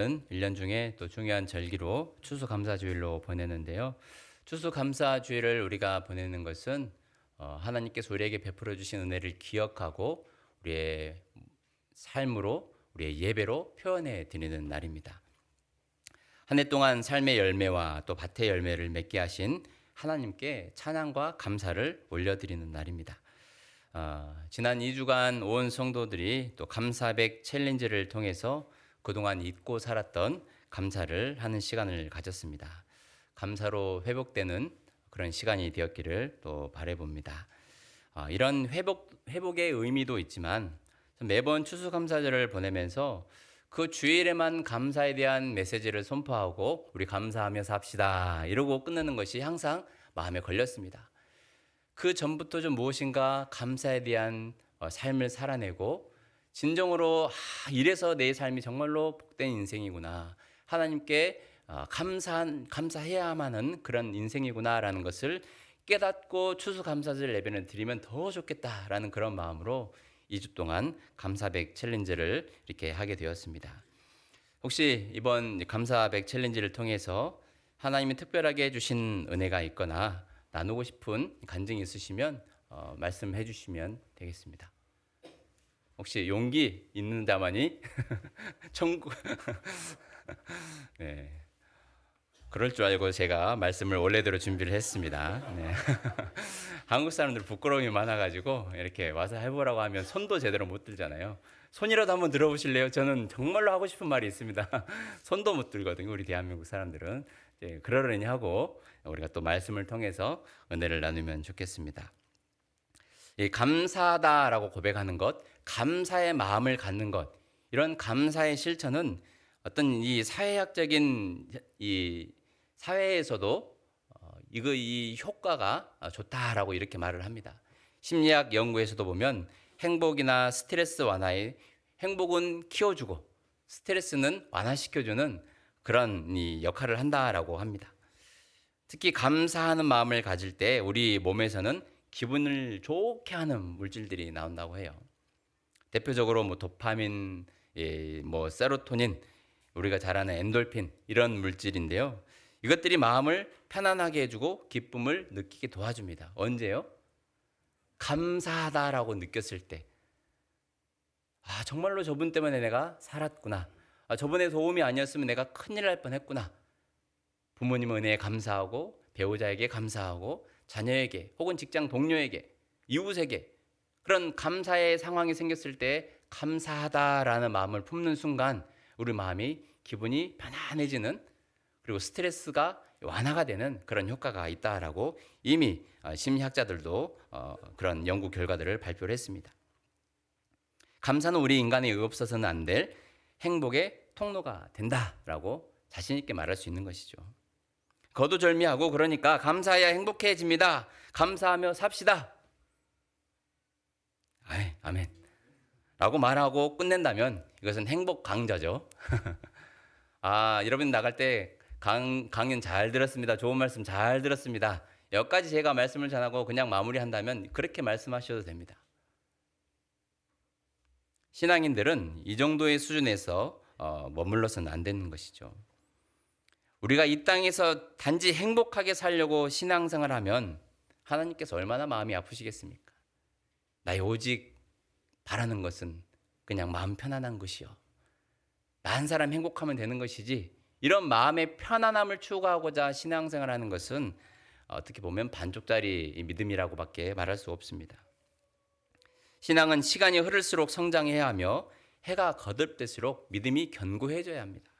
1년 중에 또 중요한 절기로 추수감사주일로 보내는데요. 추수감사주일을 우리가 보내는 것은 하나님께서 우리에게 베풀어 주신 은혜를 기억하고 우리의 삶으로, 우리의 예배로 표현해 드리는 날입니다. 한 해 동안 삶의 열매와 또 밭의 열매를 맺게 하신 하나님께 찬양과 감사를 올려드리는 날입니다. 지난 2주간 온 성도들이 또 감사백 챌린지를 통해서 그동안 잊고 살았던 감사를 하는 시간을 가졌습니다. 감사로 회복되는 그런 시간이 되었기를 또 바라봅니다. 이런 회복의 의미도 있지만 매번 추수감사절을 보내면서 그 주일에만 감사에 대한 메시지를 선포하고 우리 감사하며 삽시다 이러고 끝내는 것이 항상 마음에 걸렸습니다. 그 전부터 좀 무엇인가 감사에 대한 삶을 살아내고 진정으로 이래서 내 삶이 정말로 복된 인생이구나, 하나님께 감사해야만 하는 그런 인생이구나라는 것을 깨닫고 추수감사절 예배를 드리면 더 좋겠다라는 그런 마음으로 2주 동안 감사백 챌린지를 이렇게 하게 되었습니다. 혹시 이번 감사백 챌린지를 통해서 하나님이 특별하게 해주신 은혜가 있거나 나누고 싶은 간증이 있으시면 말씀해 주시면 되겠습니다. 혹시 용기 있는 자만이 천국 네. 그럴 줄 알고 제가 말씀을 원래대로 준비를 했습니다. 네. 한국 사람들 부끄러움이 많아가지고 이렇게 와서 해보라고 하면 손도 제대로 못 들잖아요. 손이라도 한번 들어보실래요? 저는 정말로 하고 싶은 말이 있습니다. 손도 못 들거든요, 우리 대한민국 사람들은. 그러려니 하고 우리가 또 말씀을 통해서 은혜를 나누면 좋겠습니다. 감사하다라고 고백하는 것, 감사의 마음을 갖는 것, 이런 감사의 실천은 어떤 이 사회학적인 이 사회에서도 이 효과가 좋다라고 이렇게 말을 합니다. 심리학 연구에서도 보면 행복이나 스트레스 완화에 행복은 키워주고 스트레스는 완화시켜주는 그런 이 역할을 한다라고 합니다. 특히 감사하는 마음을 가질 때 우리 몸에서는 기분을 좋게 하는 물질들이 나온다고 해요. 대표적으로 도파민, 세로토닌, 우리가 잘 아는 엔돌핀, 이런 물질인데요. 이것들이 마음을 편안하게 해주고 기쁨을 느끼게 도와줍니다. 언제요? 감사하다라고 느꼈을 때. 정말로 저분 때문에 내가 살았구나. 저분의 도움이 아니었으면 내가 큰일 날 뻔했구나. 부모님 은혜에 감사하고 배우자에게 감사하고 자녀에게 혹은 직장 동료에게 이웃에게 그런 감사의 상황이 생겼을 때 감사하다라는 마음을 품는 순간 우리 마음이 기분이 편안해지는, 그리고 스트레스가 완화가 되는 그런 효과가 있다라고 이미 심리학자들도 그런 연구 결과들을 발표를 했습니다. 감사는 우리 인간에 없어서는 안 될 행복의 통로가 된다라고 자신 있게 말할 수 있는 것이죠. 거두절미하고 그러니까 감사해야 행복해집니다. 감사하며 삽시다. 아멘. 라고 말하고 끝낸다면 이것은 행복 강자죠. 여러분 나갈 때 강연 잘 들었습니다. 좋은 말씀 잘 들었습니다. 여기까지 제가 말씀을 전하고 그냥 마무리한다면 그렇게 말씀하셔도 됩니다. 신앙인들은 이 정도의 수준에서 머물러서는 안 되는 것이죠. 우리가 이 땅에서 단지 행복하게 살려고 신앙생활을 하면 하나님께서 얼마나 마음이 아프시겠습니까? 나의 오직 바라는 것은 그냥 마음 편안한 것이요, 나 한 사람 행복하면 되는 것이지, 이런 마음의 편안함을 추구하고자 신앙생활하는 것은 어떻게 보면 반쪽짜리 믿음이라고밖에 말할 수 없습니다. 신앙은 시간이 흐를수록 성장해야 하며 해가 거듭될수록 믿음이 견고해져야 합니다.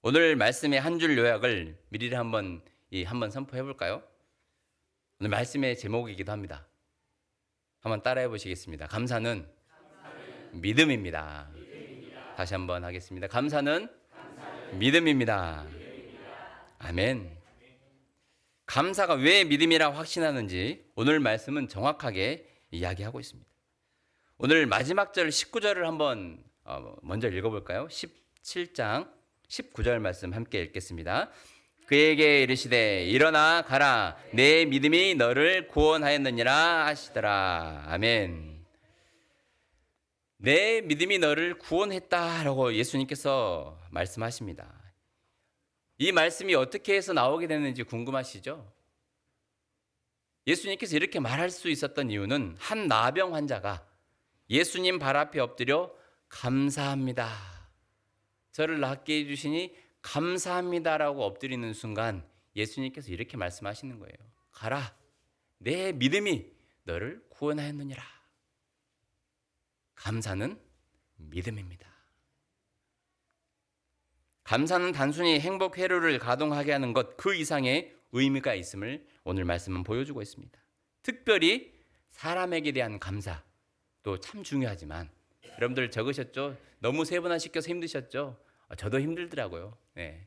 오늘 말씀의 한 줄 요약을 미리 한번 선포해 볼까요? 오늘 말씀의 제목이기도 합니다. 한번 따라해 보시겠습니다. 감사는 믿음입니다. 다시 한번 하겠습니다. 감사는 믿음입니다. 아멘. 감사가 왜 믿음이라 확신하는지 오늘 말씀은 정확하게 이야기하고 있습니다. 오늘 마지막 절 19절을 한번 먼저 읽어볼까요? 17장 19절 말씀 함께 읽겠습니다. 그에게 이르시되 일어나 가라, 내 믿음이 너를 구원하였느니라 하시더라. 아멘. 내 믿음이 너를 구원했다라고 예수님께서 말씀하십니다. 이 말씀이 어떻게 해서 나오게 됐는지 궁금하시죠? 예수님께서 이렇게 말할 수 있었던 이유는 한 나병 환자가 예수님 발 앞에 엎드려 감사합니다. 저를 낫게 해주시니 감사합니다라고 엎드리는 순간 예수님께서 이렇게 말씀하시는 거예요. 가라, 내 믿음이 너를 구원하였느니라. 감사는 믿음입니다. 감사는 단순히 행복 회로를 가동하게 하는 것 그 이상의 의미가 있음을 오늘 말씀은 보여주고 있습니다. 특별히 사람에게 대한 감사도 참 중요하지만 여러분들 적으셨죠? 너무 세분화시켜서 힘드셨죠? 저도 힘들더라고요. 네.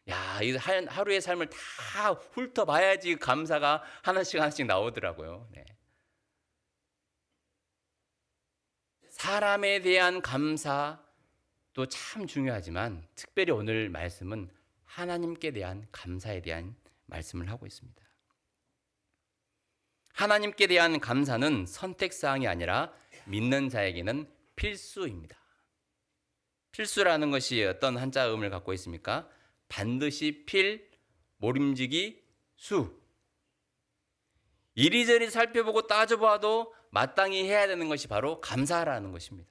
야, 이 하루의 삶을 다 훑어봐야지 감사가 하나씩 하나씩 나오더라고요. 네. 사람에 대한 감사도 참 중요하지만 특별히 오늘 말씀은 하나님께 대한 감사에 대한 말씀을 하고 있습니다. 하나님께 대한 감사는 선택사항이 아니라 믿는 자에게는 필수입니다. 필수라는 것이 어떤 한자음을 갖고 있습니까? 반드시 필, 모림지기, 수. 이리저리 살펴보고 따져봐도 마땅히 해야 되는 것이 바로 감사라는 것입니다.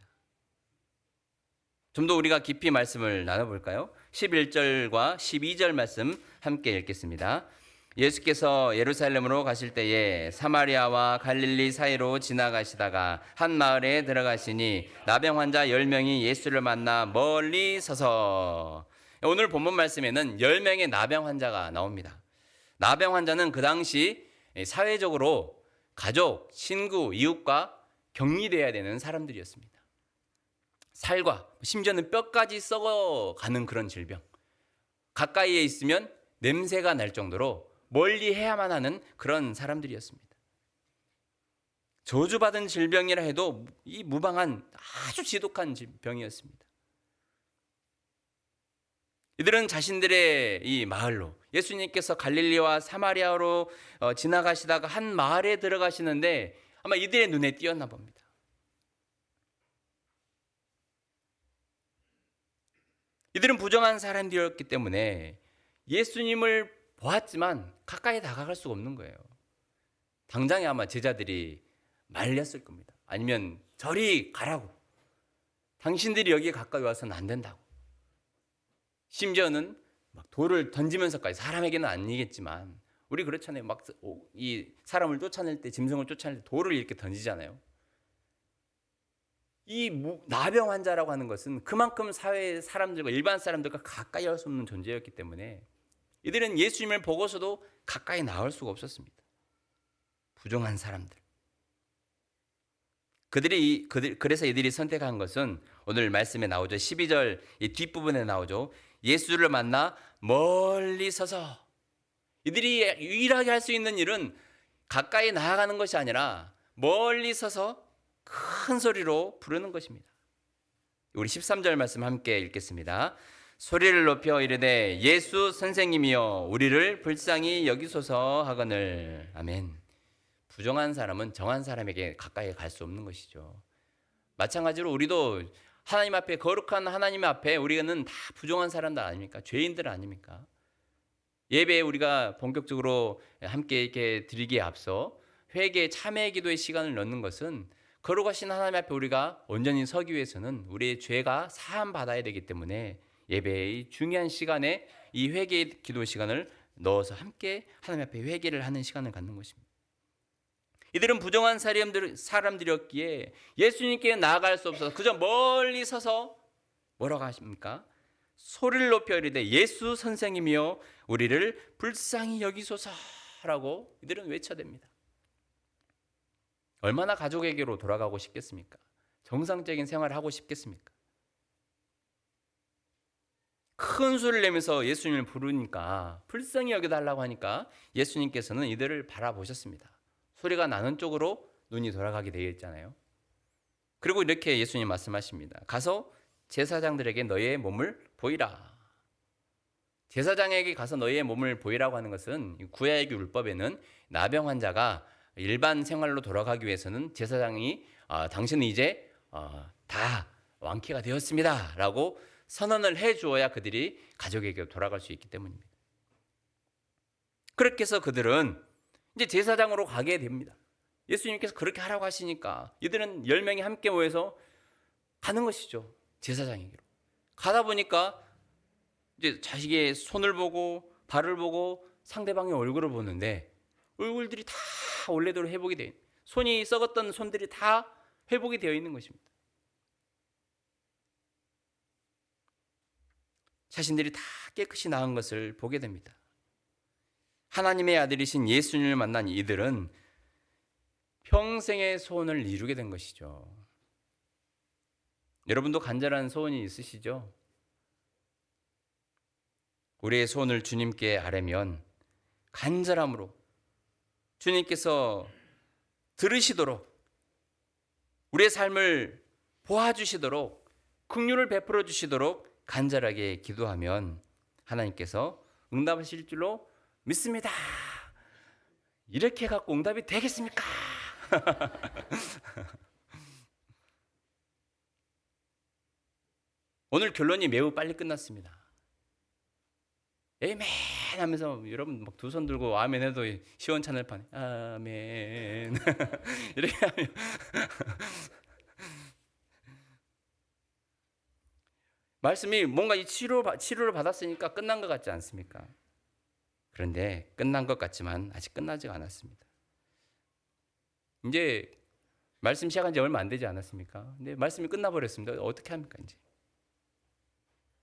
좀 더 우리가 깊이 말씀을 나눠볼까요? 11절과 12절 말씀 함께 읽겠습니다. 예수께서 예루살렘으로 가실 때에 사마리아와 갈릴리 사이로 지나가시다가 한 마을에 들어가시니 나병 환자 10명이 예수를 만나 멀리 서서, 오늘 본문 말씀에는 10명의 나병 환자가 나옵니다. 나병 환자는 그 당시 사회적으로 가족, 친구, 이웃과 격리되어야 되는 사람들이었습니다. 살과 심지어는 뼈까지 썩어가는 그런 질병, 가까이에 있으면 냄새가 날 정도로 멀리 해야만 하는 그런 사람들이었습니다. 저주받은 질병이라 해도 이 무방한 아주 지독한 병이었습니다. 이들은 자신들의 이 마을로, 예수님께서 갈릴리와 사마리아로 지나가시다가 한 마을에 들어가시는데 아마 이들의 눈에 띄었나 봅니다. 이들은 부정한 사람들이었기 때문에 예수님을 보았지만 가까이 다가갈 수가 없는 거예요. 당장에 아마 제자들이 말렸을 겁니다. 아니면 저리 가라고. 당신들이 여기에 가까이 와서는 안 된다고. 심지어는 막 돌을 던지면서까지, 사람에게는 아니겠지만 우리 그렇잖아요. 막 이 사람을 쫓아낼 때, 짐승을 쫓아낼 때 돌을 이렇게 던지잖아요. 이 나병 환자라고 하는 것은 그만큼 사회 사람들과, 일반 사람들과 가까이 할 수 없는 존재였기 때문에 이들은 예수님을 보고서도 가까이 나올 수가 없었습니다. 부정한 사람들. 그래서 이들이 선택한 것은 오늘 말씀에 나오죠. 12절 이 뒷부분에 나오죠. 예수를 만나 멀리 서서. 이들이 유일하게 할 수 있는 일은 가까이 나아가는 것이 아니라 멀리 서서 큰 소리로 부르는 것입니다. 우리 13절 말씀 함께 읽겠습니다. 소리를 높여 이르되 예수 선생님이여 우리를 불쌍히 여기소서 하거늘. 아멘. 부정한 사람은 정한 사람에게 가까이 갈 수 없는 것이죠. 마찬가지로 우리도 하나님 앞에, 거룩한 하나님 앞에 우리는 다 부정한 사람들 아닙니까? 죄인들 아닙니까? 예배에 우리가 본격적으로 함께 이렇게 드리기에 앞서 회개, 참회 기도의 시간을 넣는 것은 거룩하신 하나님 앞에 우리가 온전히 서기 위해서는 우리의 죄가 사함 받아야 되기 때문에 예배의 중요한 시간에 이 회개 기도 시간을 넣어서 함께 하나님 앞에 회개를 하는 시간을 갖는 것입니다. 이들은 부정한 사람들이었기에 예수님께 나아갈 수 없어서 그저 멀리 서서 뭐라고 하십니까? 소리를 높여 이르되 예수 선생님이여 우리를 불쌍히 여기소서라고 이들은 외쳐댑니다. 얼마나 가족에게로 돌아가고 싶겠습니까? 정상적인 생활을 하고 싶겠습니까? 큰 소리를 내면서 예수님을 부르니까, 불쌍히 여겨달라고 하니까 예수님께서는 이들을 바라보셨습니다. 소리가 나는 쪽으로 눈이 돌아가게 되어 있잖아요. 그리고 이렇게 예수님 말씀하십니다. 가서 제사장들에게 너희의 몸을 보이라. 제사장에게 가서 너희의 몸을 보이라고 하는 것은 구약의 율법에는 나병 환자가 일반 생활로 돌아가기 위해서는 제사장이 당신은 이제 다 완쾌가 되었습니다라고 선언을 해주어야 그들이 가족에게 돌아갈 수 있기 때문입니다. 그렇게 해서 그들은 이제 제사장으로 가게 됩니다. 예수님께서 그렇게 하라고 하시니까 이들은 10명이 함께 모여서 가는 것이죠. 제사장에게로. 가다 보니까 이제 자식의 손을 보고 발을 보고 상대방의 얼굴을 보는데 얼굴들이 다 원래대로 회복이 되어 있는, 손이 썩었던 손들이 다 회복이 되어 있는 것입니다. 자신들이 다 깨끗이 나은 것을 보게 됩니다. 하나님의 아들이신 예수님을 만난 이들은 평생의 소원을 이루게 된 것이죠. 여러분도 간절한 소원이 있으시죠? 우리의 소원을 주님께 아뢰면 간절함으로 주님께서 들으시도록, 우리의 삶을 보아주시도록, 긍휼을 베풀어 주시도록 간절하게 기도하면 하나님께서 응답하실 줄로 믿습니다. 이렇게 갖고 응답이 되겠습니까? 오늘 결론이 매우 빨리 끝났습니다. 에이멘 하면서 여러분 막 두 손 들고 아멘 해도 시원찮을 판에 아멘 이렇게 하면 말씀이 뭔가 이 치료를 받았으니까 끝난 것 같지 않습니까? 그런데 끝난 것 같지만 아직 끝나지 않았습니다. 이제 말씀 시작한 지 얼마 안 되지 않았습니까? 근데 말씀이 끝나버렸습니다. 어떻게 합니까 이제?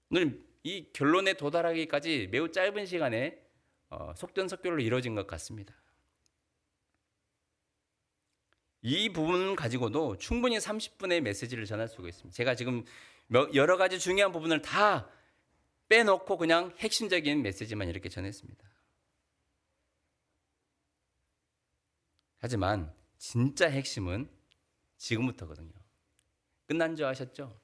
오늘 이 결론에 도달하기까지 매우 짧은 시간에 속전속결로 이루어진 것 같습니다. 이 부분 가지고도 충분히 30분의 메시지를 전할 수가 있습니다. 제가 지금 여러 가지 중요한 부분을 다 빼놓고 그냥 핵심적인 메시지만 이렇게 전했습니다. 하지만 진짜 핵심은 지금부터거든요. 끝난 줄 아셨죠?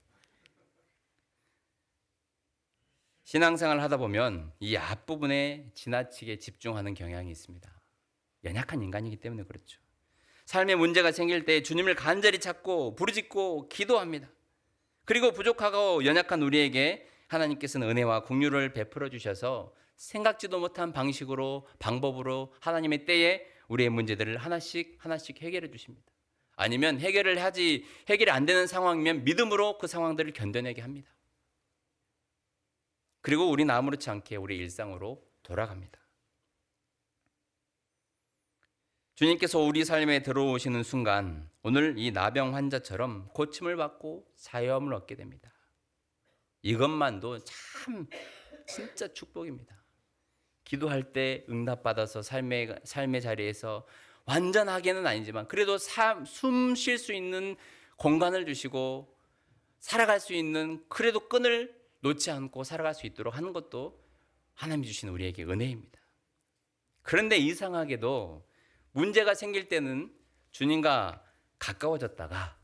신앙생활 하다 보면 이 앞부분에 지나치게 집중하는 경향이 있습니다. 연약한 인간이기 때문에 그렇죠. 삶에 문제가 생길 때 주님을 간절히 찾고 부르짖고 기도합니다. 그리고 부족하고 연약한 우리에게 하나님께서는 은혜와 긍휼을 베풀어 주셔서 생각지도 못한 방법으로 하나님의 때에 우리의 문제들을 하나씩 해결해 주십니다. 아니면 해결이 안 되는 상황이면 믿음으로 그 상황들을 견뎌내게 합니다. 그리고 우리는 아무렇지 않게 우리 일상으로 돌아갑니다. 주님께서 우리 삶에 들어오시는 순간 오늘 이 나병 환자처럼 고침을 받고 자유함을 얻게 됩니다. 이것만도 참 진짜 축복입니다. 기도할 때 응답받아서 삶의 자리에서 완전하게는 아니지만 그래도 숨 쉴 수 있는 공간을 주시고 살아갈 수 있는, 그래도 끈을 놓지 않고 살아갈 수 있도록 하는 것도 하나님이 주시는 우리에게 은혜입니다. 그런데 이상하게도 문제가 생길 때는 주님과 가까워졌다가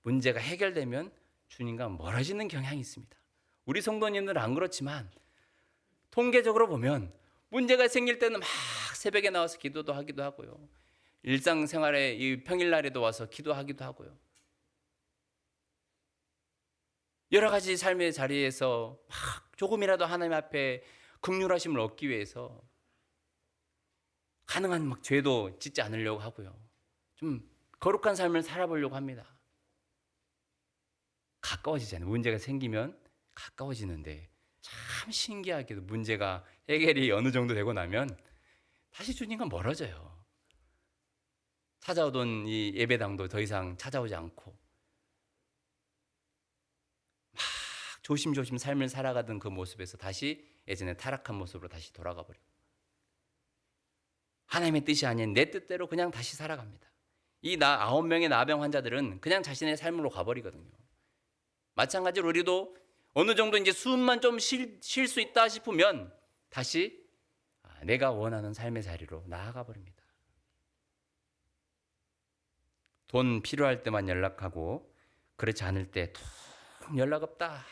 문제가 해결되면 주님과 멀어지는 경향이 있습니다. 우리 성도님들은 안 그렇지만 통계적으로 보면 문제가 생길 때는 막 새벽에 나와서 기도도 하기도 하고요. 일상생활에 이 평일날에도 와서 기도하기도 하고요. 여러 가지 삶의 자리에서 막 조금이라도 하나님 앞에 긍휼하심을 얻기 위해서 가능한 막 죄도 짓지 않으려고 하고요. 좀 거룩한 삶을 살아보려고 합니다. 가까워지잖아요. 문제가 생기면 가까워지는데 참 신기하게도 문제가 해결이 어느 정도 되고 나면 다시 주님과 멀어져요. 찾아오던 이 예배당도 더 이상 찾아오지 않고 막 조심조심 삶을 살아가던 그 모습에서 다시 예전에 타락한 모습으로 다시 돌아가 버려요. 하나님의 뜻이 아닌 내 뜻대로 그냥 다시 살아갑니다. 이 9명의 나병 환자들은 그냥 자신의 삶으로 가버리거든요. 마찬가지로 우리도 어느 정도 이제 숨만 좀 쉴 수 있다 싶으면 다시 내가 원하는 삶의 자리로 나아가 버립니다. 돈 필요할 때만 연락하고 그렇지 않을 때 통 연락 없다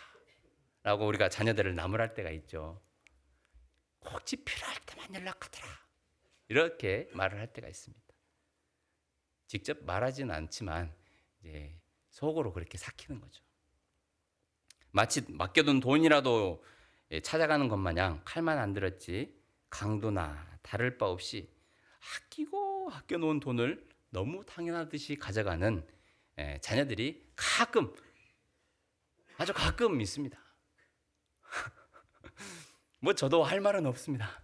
라고 우리가 자녀들을 나무랄 때가 있죠. 꼭 집 필요할 때만 연락하더라 이렇게 말을 할 때가 있습니다. 직접 말하지는 않지만 이제 속으로 그렇게 삭히는 거죠. 마치 맡겨둔 돈이라도 찾아가는 것 마냥 칼만 안 들었지 강도나 다를 바 없이 아끼고 아껴놓은 돈을 너무 당연하듯이 가져가는 자녀들이 가끔, 아주 가끔 있습니다. 뭐 저도 할 말은 없습니다.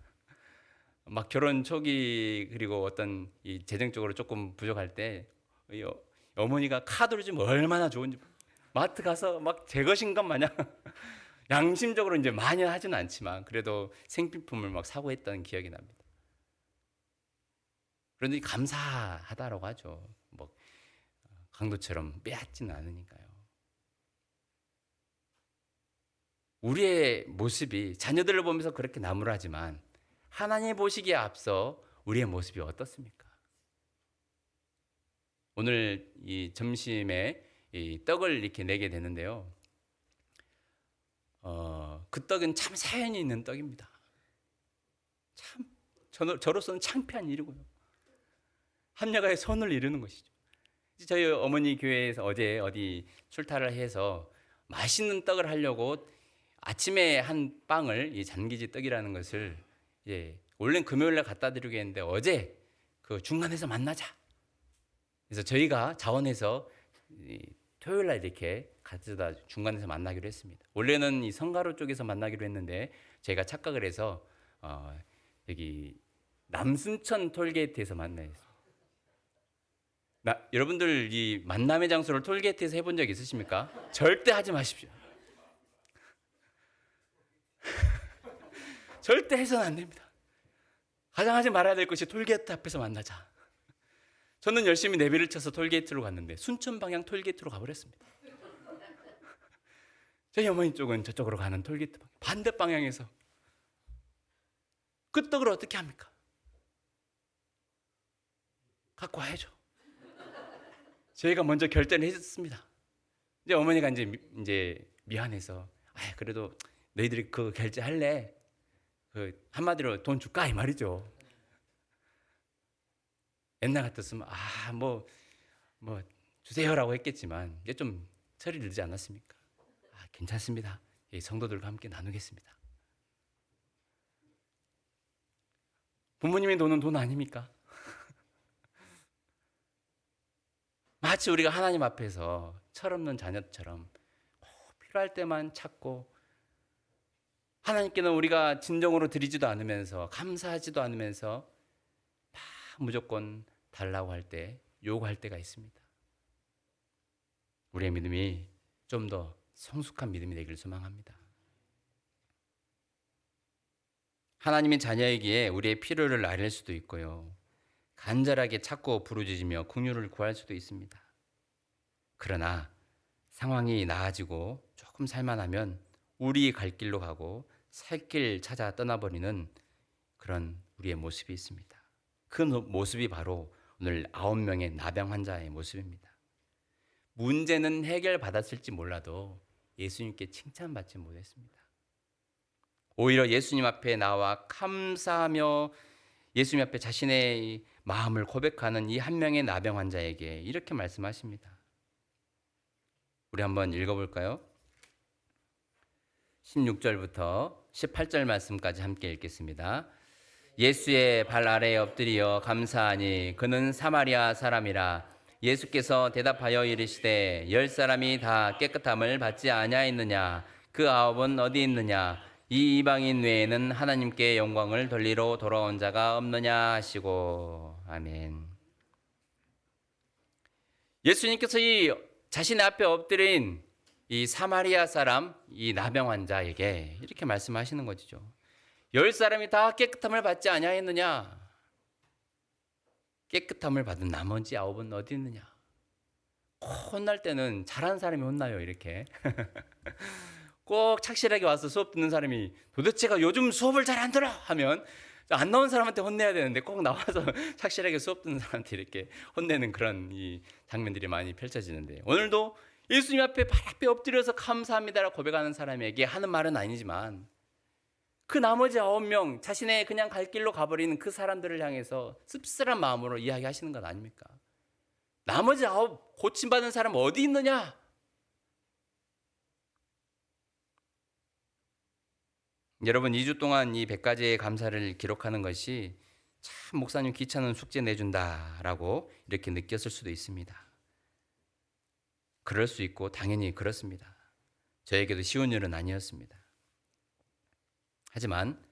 막 결혼 초기 그리고 어떤 이 재정적으로 조금 부족할 때 어머니가 카드를 주면 얼마나 좋은지 마트 가서 막 제 것인 것 마냥 양심적으로 이제 많이 하지는 않지만 그래도 생필품을 막 사고 했던 기억이 납니다. 그런데 감사하다라고 하죠. 뭐 강도처럼 빼앗지는 않으니까요. 우리의 모습이 자녀들을 보면서 그렇게 나무라지만 하나님 보시기에 앞서 우리의 모습이 어떻습니까? 오늘 이 점심에 이 떡을 이렇게 내게 되는데요. 그 떡은 참 사연이 있는 떡입니다. 참 저로서는 창피한 일이고요. 합력하여 손을 이루는 것이죠. 저희 어머니 교회에서 어제 어디 출타를 해서 맛있는 떡을 하려고 아침에 한 빵을 이 잔기지 떡이라는 것을 원래는 금요일날 갖다 드리고 했는데 어제 그 중간에서 만나자. 그래서 저희가 자원해서 토요일날 이렇게 가져다 중간에서 만나기로 했습니다. 원래는 이 성가로 쪽에서 만나기로 했는데 제가 착각을 해서 여기 남순천 톨게이트에서 만나요. 여러분들 이 만남의 장소를 톨게이트에서 해본 적 있으십니까? 절대 하지 마십시오. 절대 해서는 안 됩니다. 가장 하지 말아야 될 것이 톨게이트 앞에서 만나자. 저는 열심히 내비를 쳐서 톨게이트로 갔는데 순천 방향 톨게이트로 가버렸습니다. 저희 어머니 쪽은 저쪽으로 가는 톨게이트 방향, 반대 방향에서 그 떡을 어떻게 합니까? 갖고 와야죠. 저희가 먼저 결제를 했습니다. 이제 어머니가 이제 미안해서 그래도 너희들이 그 결제할래? 그 한마디로 돈 줄까 이 말이죠. 옛날 같았으면 뭐 주세요라고 했겠지만 이제 좀 철이 들지 않았습니까? 괜찮습니다. 성도들과 함께 나누겠습니다. 부모님이 도는 돈 아닙니까? 마치 우리가 하나님 앞에서 철없는 자녀처럼 꼭 필요할 때만 찾고 하나님께는 우리가 진정으로 드리지도 않으면서 감사하지도 않으면서 막 무조건 달라고 할 때 요구할 때가 있습니다. 우리의 믿음이 좀 더 성숙한 믿음이 되기를 소망합니다. 하나님의 자녀이기에 우리의 필요를 아릴 수도 있고요. 간절하게 찾고 부르짖으며 긍휼을 구할 수도 있습니다. 그러나 상황이 나아지고 조금 살만하면 우리 갈 길로 가고 살 길 찾아 떠나버리는 그런 우리의 모습이 있습니다. 그 모습이 바로 오늘 9명의 나병 환자의 모습입니다. 문제는 해결받았을지 몰라도 예수님께 칭찬받지 못했습니다. 오히려 예수님 앞에 나와 감사하며 예수님 앞에 자신의 마음을 고백하는 이 한 명의 나병 환자에게 이렇게 말씀하십니다. 우리 한번 읽어볼까요? 16절부터 18절 말씀까지 함께 읽겠습니다. 예수의 발 아래에 엎드려 감사하니 그는 사마리아 사람이라. 예수께서 대답하여 이르시되 10사람이 다 깨끗함을 받지 아니하였느냐? 그 9은 어디 있느냐? 이 이방인 외에는 하나님께 영광을 돌리러 돌아온 자가 없느냐 하시고. 아멘. 예수님께서 이 자신의 앞에 엎드린 이 사마리아 사람, 이 나병 환자에게 이렇게 말씀하시는 것이죠. 10사람이 다 깨끗함을 받지 아니하였느냐? 깨끗함을 받은 나머지 9은 어디 있느냐? 혼날 때는 잘하는 사람이 혼나요, 이렇게. 꼭 착실하게 와서 수업 듣는 사람이 도대체가 요즘 수업을 잘 안 들어 하면 안 나온 사람한테 혼내야 되는데 꼭 나와서 착실하게 수업 듣는 사람한테 이렇게 혼내는 그런 이 장면들이 많이 펼쳐지는데, 오늘도 예수님 앞에 발 앞에 엎드려서 감사합니다라고 고백하는 사람에게 하는 말은 아니지만 그 나머지 9명 자신의 그냥 갈 길로 가버리는 그 사람들을 향해서 씁쓸한 마음으로 이야기하시는 것 아닙니까? 나머지 9 고침받은 사람 어디 있느냐? 여러분 2주 동안 이 100가지의 감사를 기록하는 것이 참 목사님 귀찮은 숙제 내준다라고 이렇게 느꼈을 수도 있습니다. 그럴 수 있고 당연히 그렇습니다. 저에게도 쉬운 일은 아니었습니다. 하지만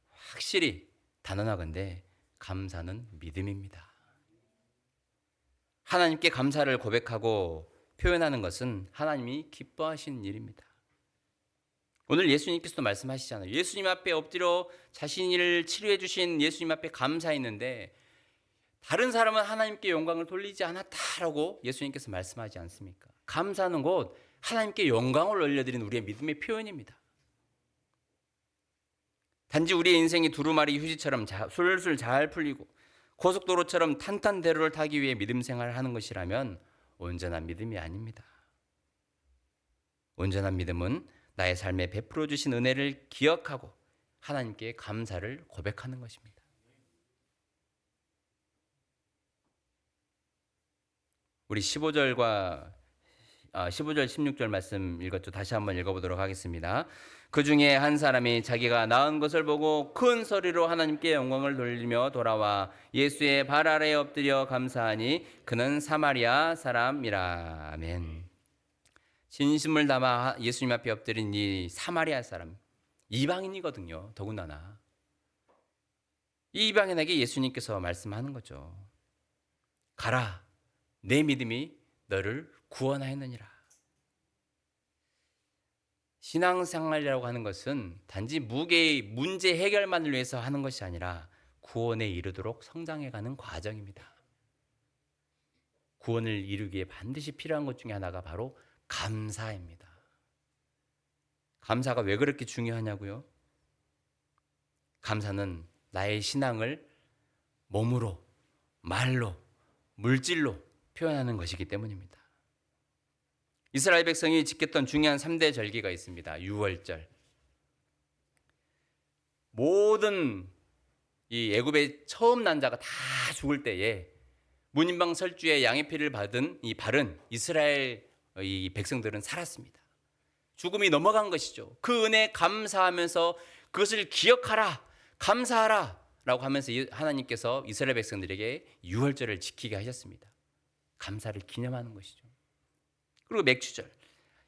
확실히 단언하건대 감사는 믿음입니다. 하나님께 감사를 고백하고 표현하는 것은 하나님이 기뻐하시는 일입니다. 오늘 예수님께서도 말씀하시잖아요. 예수님 앞에 엎드려 자신을 치료해 주신 예수님 앞에 감사했는데 다른 사람은 하나님께 영광을 돌리지 않았다라고 예수님께서 말씀하지 않습니까? 감사는 곧 하나님께 영광을 올려드리는 우리의 믿음의 표현입니다. 단지 우리의 인생이 두루마리 휴지처럼 술술 잘 풀리고 고속도로처럼 탄탄대로를 타기 위해 믿음 생활을 하는 것이라면 온전한 믿음이 아닙니다. 온전한 믿음은 나의 삶에 베풀어 주신 은혜를 기억하고 하나님께 감사를 고백하는 것입니다. 우리 15절 16절 말씀 읽었죠. 다시 한번 읽어보도록 하겠습니다. 그 중에 한 사람이 자기가 나은 것을 보고 큰 소리로 하나님께 영광을 돌리며 돌아와 예수의 발 아래에 엎드려 감사하니 그는 사마리아 사람이라. 아멘. 진심을 담아 예수님 앞에 엎드린 이 사마리아 사람, 이방인이거든요. 더군다나 이 이방인에게 예수님께서 말씀하는 거죠. 가라, 내 믿음이 너를 구원하였느니라. 신앙생활이라고 하는 것은 단지 무게의 문제 해결만을 위해서 하는 것이 아니라 구원에 이르도록 성장해가는 과정입니다. 구원을 이루기에 반드시 필요한 것 중에 하나가 바로 감사입니다. 감사가 왜 그렇게 중요하냐고요? 감사는 나의 신앙을 몸으로, 말로, 물질로 표현하는 것이기 때문입니다. 이스라엘 백성이 지켰던 중요한 3대 절기가 있습니다. 유월절. 모든 이 애굽의 처음 난 자가 다 죽을 때에 문인방 설주에 양의 피를 받은 이 바른 이스라엘 이 백성들은 살았습니다. 죽음이 넘어간 것이죠. 그 은혜에 감사하면서 그것을 기억하라, 감사하라 라고 하면서 하나님께서 이스라엘 백성들에게 유월절을 지키게 하셨습니다. 감사를 기념하는 것이죠. 그리고 맥주절.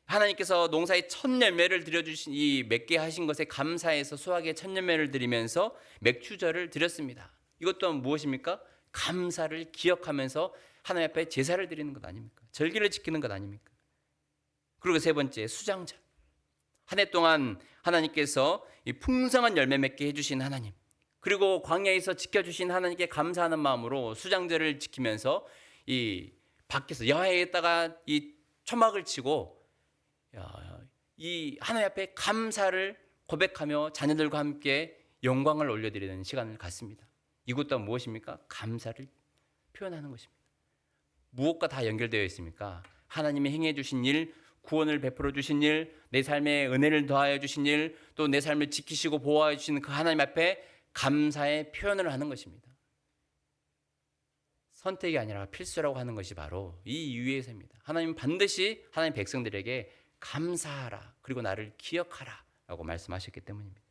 하나님께서 농사의 첫 열매를 드려주신 이 맺게 하신 것에 감사해서 수확의 첫 열매를 드리면서 맥주절을 드렸습니다. 이것 또한 무엇입니까? 감사를 기억하면서 하나님 앞에 제사를 드리는 것 아닙니까? 절기를 지키는 것 아닙니까? 그리고 세 번째, 수장절. 한 해 동안 하나님께서 이 풍성한 열매 맺게 해주신 하나님, 그리고 광야에서 지켜주신 하나님께 감사하는 마음으로 수장절을 지키면서 이 밖에서 야외에다가 이 초막을 치고 이 하나님 앞에 감사를 고백하며 자녀들과 함께 영광을 올려드리는 시간을 갖습니다. 이것도 무엇입니까? 감사를 표현하는 것입니다. 무엇과 다 연결되어 있습니까? 하나님이 행해 주신 일, 구원을 베풀어 주신 일, 내 삶에 은혜를 더하여 주신 일, 또 내 삶을 지키시고 보호하여 주신 그 하나님 앞에 감사의 표현을 하는 것입니다. 선택이 아니라 필수라고 하는 것이 바로 이 이유에서입니다. 하나님은 반드시 하나님 백성들에게 감사하라, 그리고 나를 기억하라 라고 말씀하셨기 때문입니다.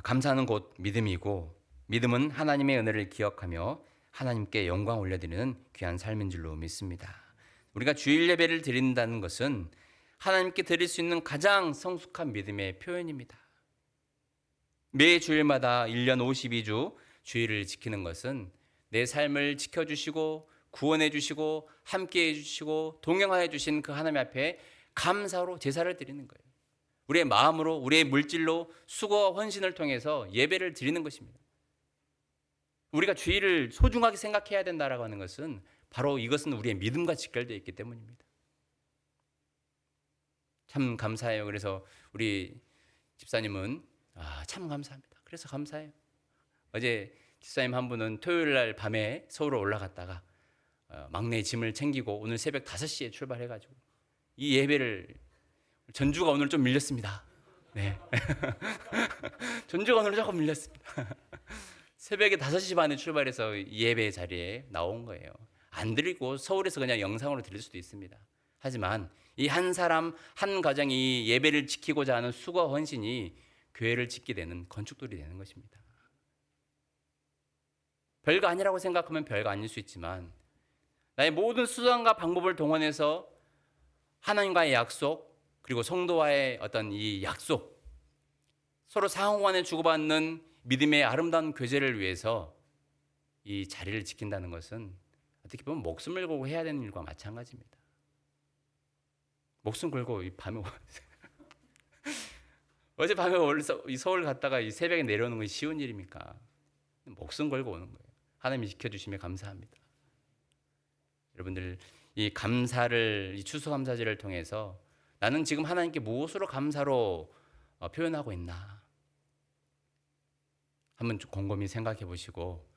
감사는 곧 믿음이고, 믿음은 하나님의 은혜를 기억하며 하나님께 영광 올려드리는 귀한 삶인 줄로 믿습니다. 우리가 주일 예배를 드린다는 것은 하나님께 드릴 수 있는 가장 성숙한 믿음의 표현입니다. 매 주일마다 1년 52주 주일을 지키는 것은 내 삶을 지켜주시고 구원해 주시고 함께해 주시고 동행하여 주신 그 하나님 앞에 감사로 제사를 드리는 거예요. 우리의 마음으로, 우리의 물질로 수고와 헌신을 통해서 예배를 드리는 것입니다. 우리가 주일을 소중하게 생각해야 된다라고 하는 것은 바로 이것은 우리의 믿음과 직결되어 있기 때문입니다. 참 감사해요. 그래서 우리 집사님은 참 감사합니다. 그래서 감사해요. 어제 집사님 한 분은 토요일 날 밤에 서울로 올라갔다가 막내 짐을 챙기고 오늘 새벽 5시에 출발해가지고 이 예배를, 전주가 오늘 좀 밀렸습니다. 네. 전주가 오늘 조금 밀렸습니다. 새벽에 5시 반에 출발해서 예배 자리에 나온 거예요. 안 드리고 서울에서 그냥 영상으로 드릴 수도 있습니다. 하지만 이 한 사람, 한 가정이 예배를 지키고자 하는 수고 헌신이 교회를 짓게 되는 건축돌이 되는 것입니다. 별거 아니라고 생각하면 별거 아닐 수 있지만 나의 모든 수단과 방법을 동원해서 하나님과의 약속, 그리고 성도와의 어떤 이 약속, 서로 상호간에 주고받는 믿음의 아름다운 교제를 위해서 이 자리를 지킨다는 것은 어떻게 보면 목숨을 걸고 해야 되는 일과 마찬가지입니다. 목숨 걸고 이 밤에 어젯밤에 서울 갔다가 이 새벽에 내려오는 건 쉬운 일입니까? 목숨 걸고 오는 거예요. 하나님이 지켜주시면 감사합니다. 여러분들 이 감사를, 이 추수감사제를 통해서 나는 지금 하나님께 무엇으로 감사로 표현하고 있나? 한번 좀 곰곰이 생각해 보시고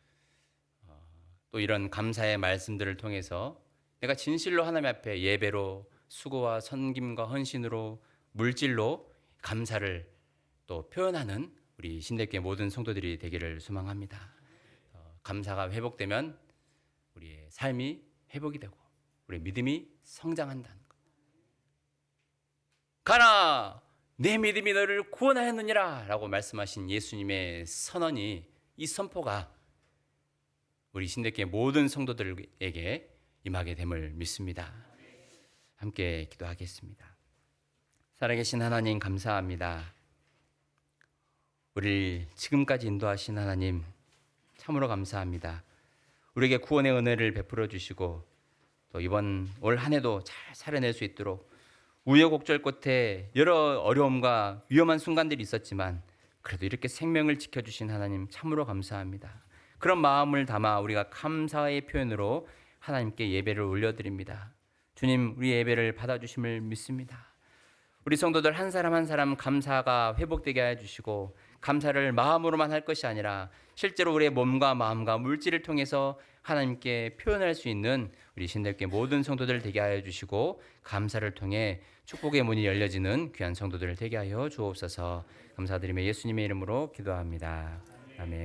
또 이런 감사의 말씀들을 통해서 내가 진실로 하나님 앞에 예배로 수고와 섬김과 헌신으로 물질로 감사를 또 표현하는 우리 신대교회 모든 성도들이 되기를 소망합니다. 감사가 회복되면 우리의 삶이 회복이 되고 우리의 믿음이 성장한다는 것. 가라! 내 믿음이 너를 구원하였느니라 라고 말씀하신 예수님의 선언이, 이 선포가 우리 신대교회 모든 성도들에게 임하게 됨을 믿습니다. 함께 기도하겠습니다. 살아계신 하나님 감사합니다. 우리를 지금까지 인도하신 하나님 참으로 감사합니다. 우리에게 구원의 은혜를 베풀어 주시고 또 이번 올 한 해도 잘 살아낼 수 있도록 우여곡절 끝에 여러 어려움과 위험한 순간들이 있었지만 그래도 이렇게 생명을 지켜주신 하나님 참으로 감사합니다. 그런 마음을 담아 우리가 감사의 표현으로 하나님께 예배를 올려드립니다. 주님, 우리 예배를 받아주심을 믿습니다. 우리 성도들 한 사람 한 사람 감사가 회복되게 해주시고 감사를 마음으로만 할 것이 아니라 실제로 우리의 몸과 마음과 물질을 통해서 하나님께 표현할 수 있는 우리 신대교회 모든 성도들 되게 하여 주시고 감사를 통해 축복의 문이 열려지는 귀한 성도들 되게 하여 주옵소서. 감사드리며 예수님의 이름으로 기도합니다. 아멘.